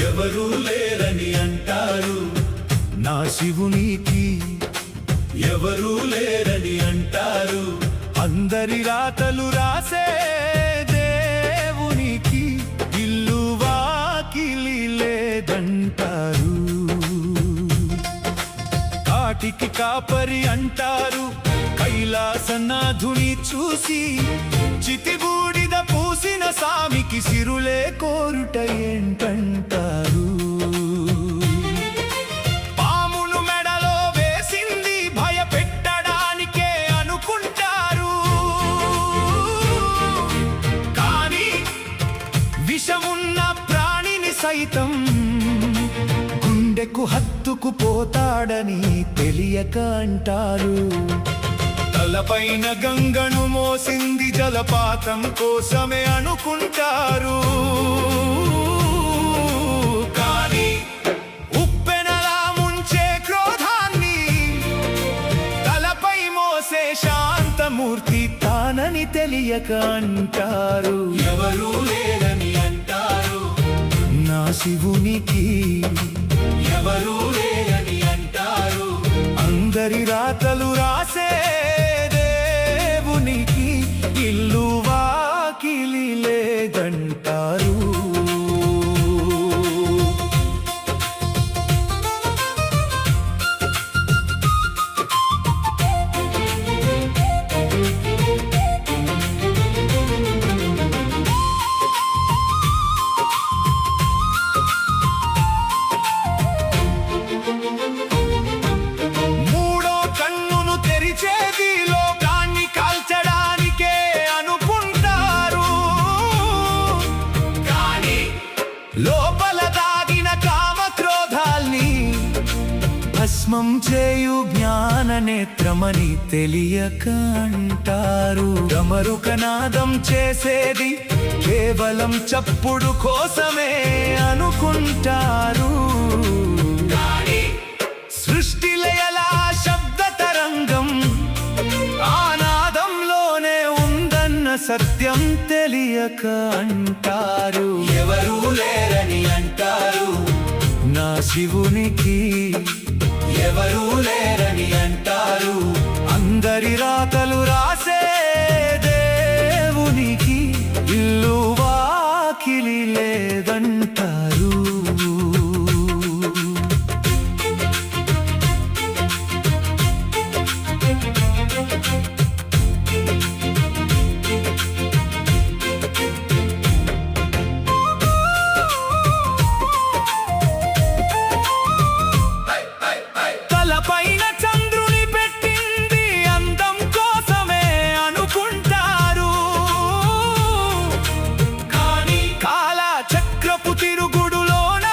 ఎవరు లేరని అంటారు నా శివునికి, ఎవరు లేరని అంటారు అందరి రాతలు రాసే దేవునికి, ఇల్లు వాకిలి లేదంటారు కాటికి కాపరి అంటారు కైలాసనాథుని చూసి, చితిబూడిద పూసిన సామికి సిరులే కోరుట ఏంటంటారు. పామును మెడలో వేసింది భయపెట్టడానికే అనుకుంటారు, కానీ విషమున్న ప్రాణిని సైతం గుండెకు హత్తుకు పోతాడని తెలియక అంటారు. తలపైన గంగను మోసింది జలపాతం కోసమే అనుకుంటారు, కానీ ఉప్పెనలా ముంచే క్రోధాన్ని తలపై మోసే శాంతమూర్తి తానని తెలియక అంటారు. ఎవరు లేరని అంటారు నా శివునికి, ఎవరు లేరని అంటారు అందరి రాతలు రాసే దేవునికి, ఇల్లు వాకిలి లేదంటారు. లోపల దాగిన కామక్రోధాల్ని భస్మం చేయు జ్ఞాన నేత్రమని తెలియక అంటారు. డమరుకనాదం చేసేది కేవలం చప్పుడు కోసమే అనుకుంటారు, సృష్టి లయల శబ్ద తరంగం ఆనాదంలోనే ఉందన్న సత్యం తెలియక అంటారు. ఎవరు లేరని అంటారు నా శివునికి, ఎవరు లేరని అంటారు అందరి రాతలు రాసే దేవునికి, ఇల్లు వాకిలి లేదంటారు. తలపైన చంద్రుని పెట్టింది అందం కోసమే అనుకుంటారు, కానీ కాల చక్రపు తిరుగుడులోన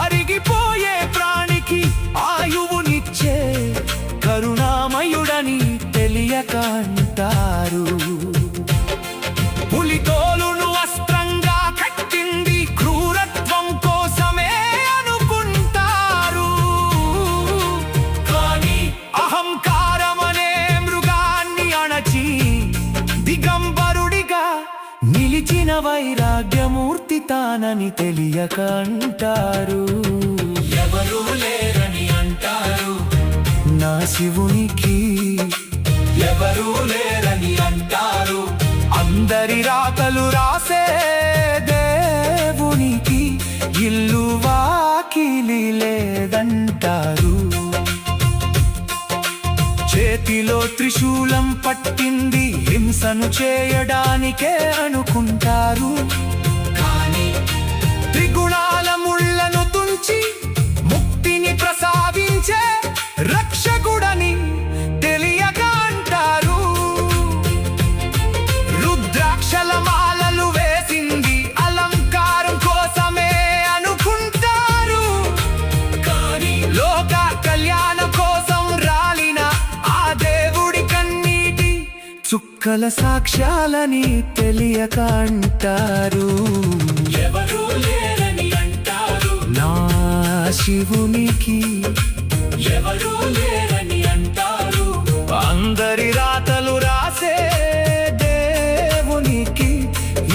అరిగిపోయే ప్రాణికి ఆయువునిచ్చే కరుణామయుడని తెలియక అంటారు. పులితోలును వస్త్రంగా కట్టింది క్రూరత్వం కోసమే అనుకుంటారు, కానీ అహంకారమనే మృగాన్ని అణచి దిగంబరుడిగా నిలిచిన వైరాగ్యమూర్తి తానని తెలియక అంటారు. ఎవరు లేరని అంటారు నా శివునికి, ఎవరు లేరని అంటారు అందరి రాతలు రాసే దేవునికి, ఇల్లు వాకిలి లేదంటారు. చేతిలో త్రిశూలం పట్టింది హింసను చేయడానికే అనుకుంటారు, కానీ త్రిగుణాల ముళ్ళను తుంచి ముక్తిని ప్రసాదించే రక్షకుడని తెలియక అంటారు. రుద్రాక్షల చుక్కల సాక్ష్యాలని తెలియక అంటారు, ఎవరూ లేరని అంటారు. నా శివునికి ఎవరూ లేరని అంటారు. అందరి రాతలు రాసే దేవునికి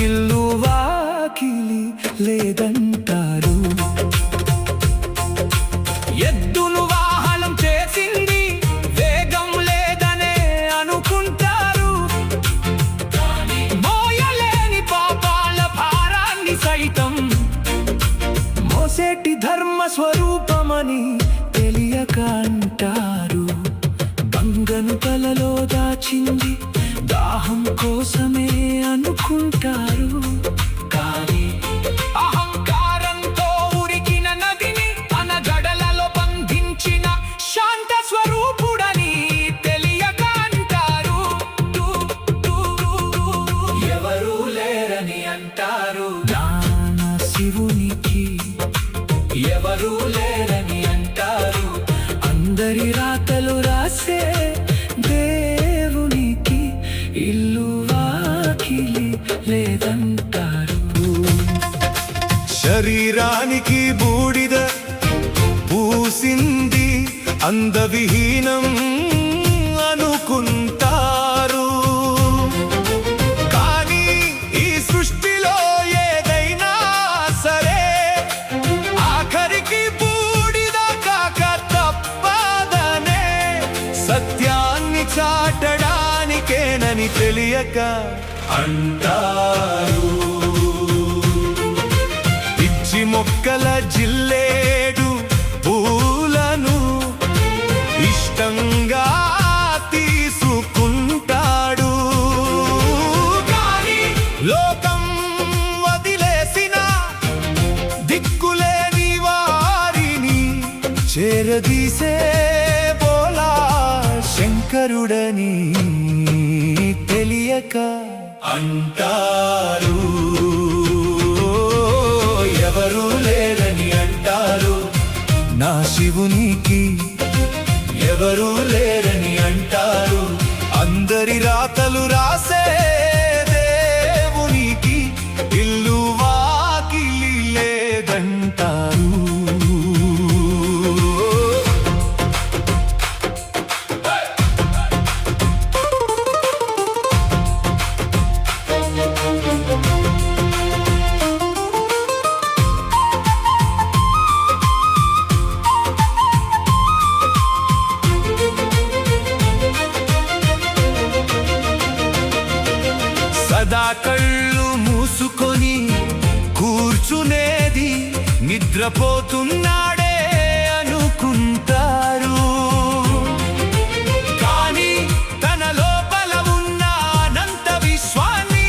ఇల్లు వాకిలి లేదంటారు. ఎద్దును వాహనం చేసింది వేగం లేదనే అనుకుంటారు, మోయలేని పాపాల భారాన్ని సైతం మోసేటి ధర్మ స్వరూపమని తెలియక అంటారు. గంగను తలలో దాచింది దాహం కోసమే అనుకుంటారు, కానీ అహంకారంతో ఉరికిన నదిని తన జడలలో బంధించిన శాంత స్వరూపుడని తెలియక అంటారు. ఎవరూ లేరని అంటారు. నాన్న శివునికి ఎవరూ లేరని అంటారు. అందరి రాతలు రాసే దేవునికి ఇల్లు వాకిలి లేదంటారు. శరీరానికి బూడిద పూసింది అందవిహీనం అనుకుంటారు, కానీ ఈ సృష్టిలో ఏదైనా సరే ఆఖరికి బూడిద కాక తప్పదనే సత్యాన్ని చాటడానికేనని తెలియక అంటారు. పిచ్చి మొక్కల జిల్లేడు పూలను ఇష్టంగా తీసుకుంటాడు, కానీ లోకం వదిలేసిన దిక్కులేని వారిని చేరదీసే బోలా శంకరుడని తెలియక అంటారు. ఎవరూ లేరని అంటారు. నా శివునికి ఎవరూ లేరని అంటారు. అందరి రాతలు రాసే దేవునికి ఇల్లు వాకిలి లేదంటారు. సదా కళ్ళు మూసుకొని కూర్చునేది నిద్రపోతున్నాడే అనుకుంటారు, కానీ తన లోపల ఉన్న అనంత విశ్వాన్ని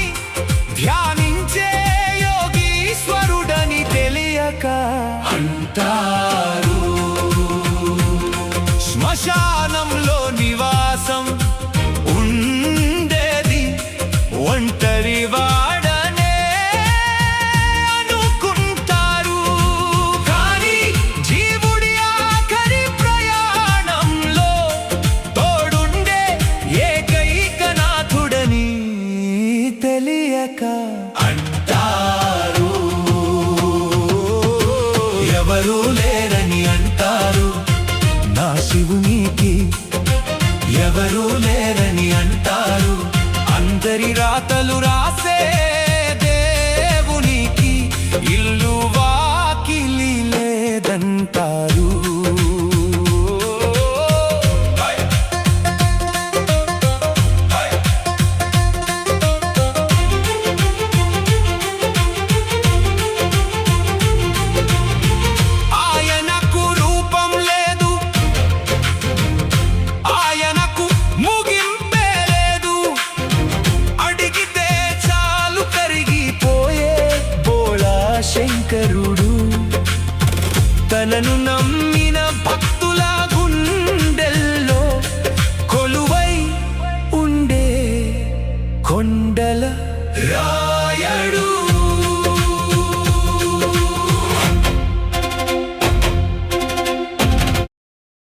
ధ్యానించే యోగీశ్వరుడని తెలియక అంటారు. శ్మశానంలో నివాసం ఉండేది ఒంటరి వాడనే అనుకుంటారు, కానీ జీవుడి ఆఖరి ప్రయాణంలో తోడుండే ఏకైక నాథుడని తెలియక అంటారు. ఎవరూ లేరని అంటారు. నా శివునికి ఎవరూ లేరని అంటారు. అందరి రాతలు రాసే దేవునికి ఇల్లు వాకిలి లేదంటారు. ఆయనకు రూపం లేదు, ఆయనకు ముగింపే లేదు, అడిగితే చాలు కరిగిపోయే బోళా శంకరుడు. తనను నమ్మిన భక్తుల గుండెల్లో కొలువై ఉండే కొండల రా